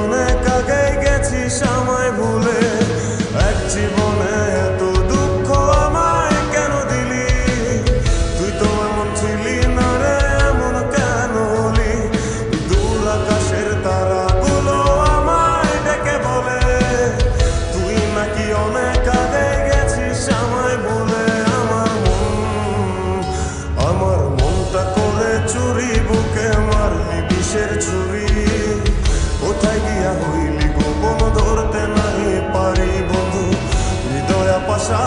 অনেক আগে গেছিস আমায় ভুলে, এক জীবনে এত দুঃখ আমায় কেন দিলি? তুই তো এমন ছিলি না রে, এমন কেন হলি? দূর আকাশের তারাগুলো আমায় ডেকে বলে, তুই নাকি অনেক আগে গেছিস আমায় ভুলে। আমার মনটা করে চুরি, বুকে মারলি বিষের ছুরি। কোথায় গিয়া হইলি গোপন, ধরতে নাই পারি বন্ধু, হৃদয় পাশা